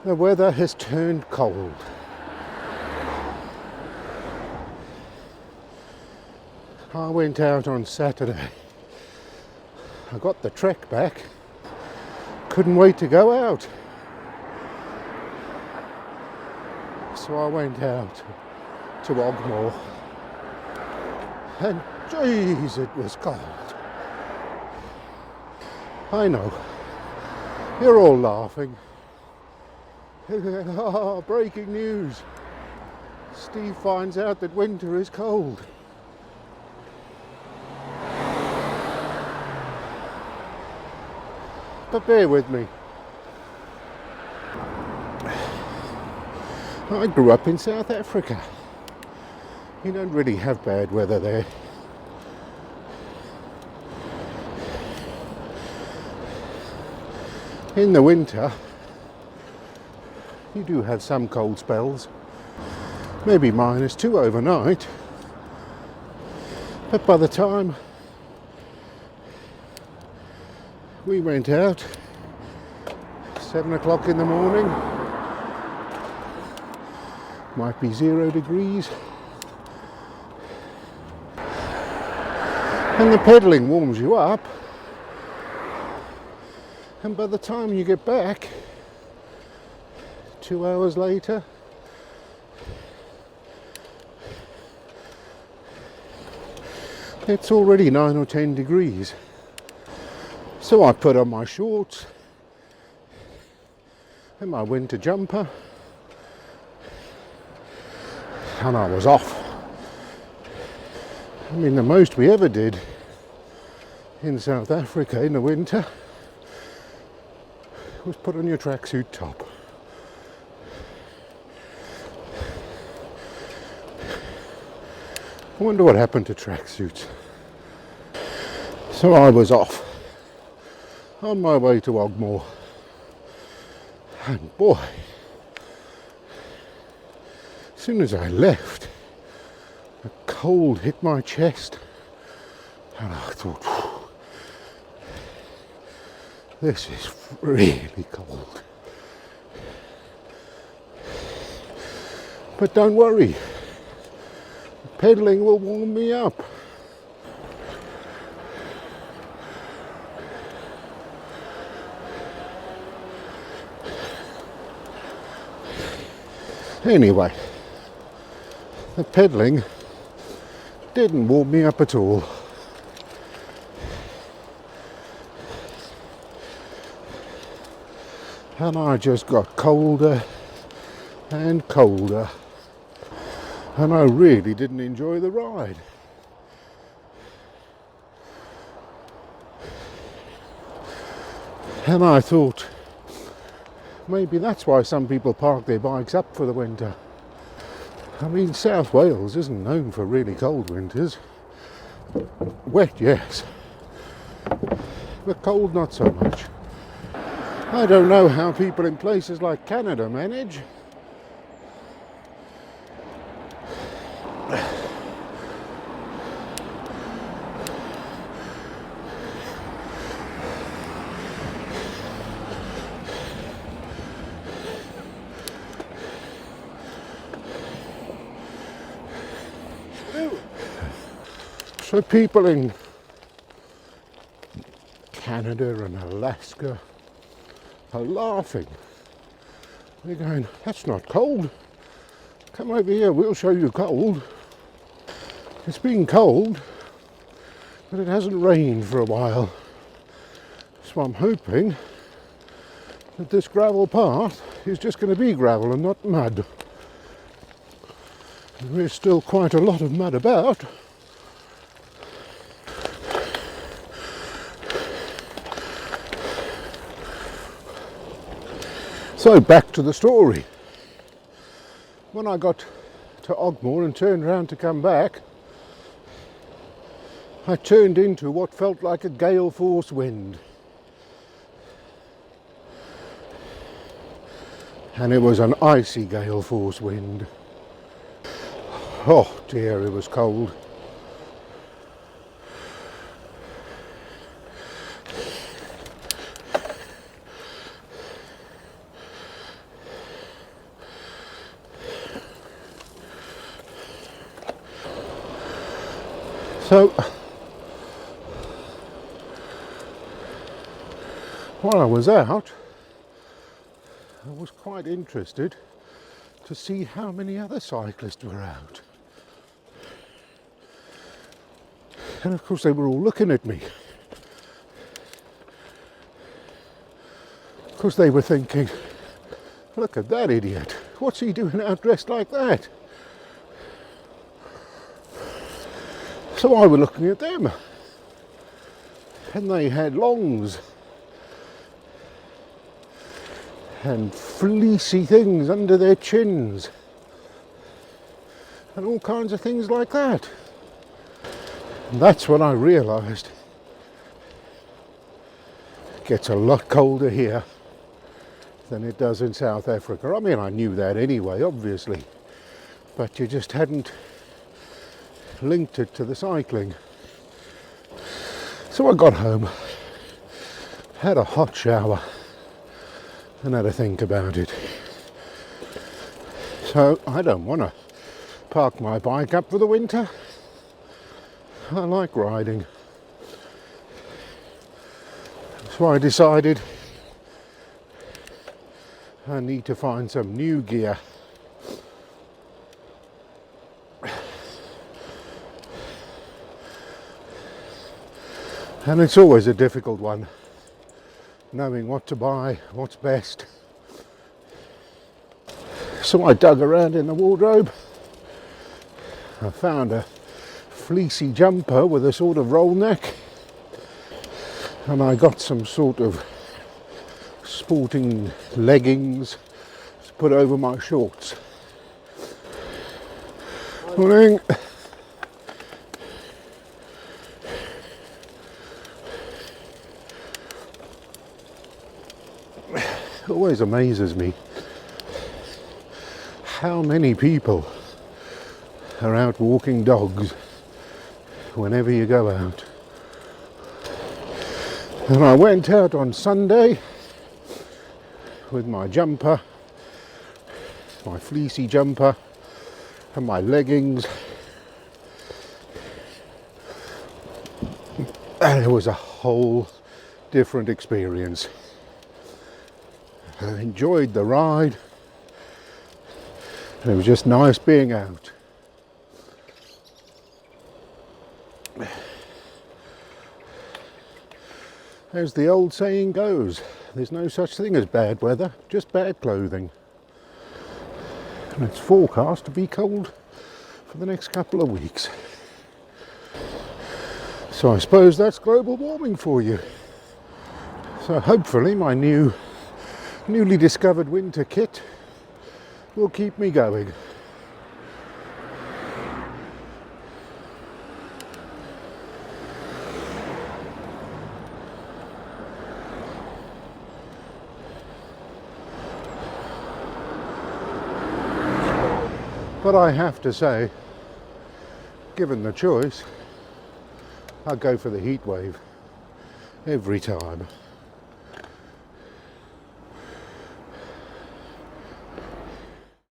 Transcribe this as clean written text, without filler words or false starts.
The weather has turned cold. I went out on Saturday. I got the trek back. Couldn't wait to go out. So I went out to Ogmore. And jeez, it was cold. I know. You're all laughing. Oh, breaking news. Steve finds out that winter is cold. But bear with me. I grew up in South Africa. You don't really have bad weather there. In the winter, you do have some cold spells. Maybe -2 overnight. But by the time we went out, 7 o'clock in the morning, might be 0 degrees. And the pedalling warms you up. And by the time you get back, 2 hours later, it's already 9 or 10 degrees. So I put on my shorts and my winter jumper, and I was off. I mean, the most we ever did in South Africa in the winter was put on your tracksuit top. I wonder what happened to tracksuits. So I was off on my way to Ogmore, and boy, as soon as I left, the cold hit my chest, and I thought, this is really cold. But don't worry, pedalling will warm me up. Anyway, the pedalling didn't warm me up at all. And I just got colder and colder. And I really didn't enjoy the ride. And I thought, maybe that's why some people park their bikes up for the winter. I mean, South Wales isn't known for really cold winters. Wet, yes, but cold not so much. I don't know how people in places like Canada manage. So people in Canada and Alaska are laughing. They're going, that's not cold. Come over here, we'll show you cold. It's been cold, but it hasn't rained for a while. So I'm hoping that this gravel path is just going to be gravel and not mud. There is still quite a lot of mud about. So back to the story. When I got to Ogmore and turned around to come back, I turned into what felt like a gale force wind. And it was an icy gale force wind. Oh dear, it was cold. So while I was out, I was quite interested to see how many other cyclists were out. And of course they were all looking at me. Of course they were thinking, look at that idiot, what's he doing out dressed like that? So I was looking at them, and they had longs and fleecy things under their chins and all kinds of things like that. And that's when I realised it gets a lot colder here than it does in South Africa. I mean, I knew that anyway, obviously, but you just hadn't linked it to the cycling. So I got home, had a hot shower, and had to think about it. So I don't want to park my bike up for the winter. I like riding. So I decided I need to find some new gear. And it's always a difficult one, knowing what to buy, what's best. So I dug around in the wardrobe. I found a fleecy jumper with a sort of roll neck, and I got some sort of sporting leggings to put over my shorts. Morning. It always amazes me how many people are out walking dogs whenever you go out. And I went out on Sunday with my jumper, my fleecy jumper, and my leggings, and it was a whole different experience. I enjoyed the ride, and it was just nice being out. As the old saying goes, there's no such thing as bad weather, just bad clothing. And it's forecast to be cold for the next couple of weeks. So I suppose that's global warming for you. So hopefully my newly discovered winter kit will keep me going. But I have to say, given the choice, I'd go for the heat wave every time.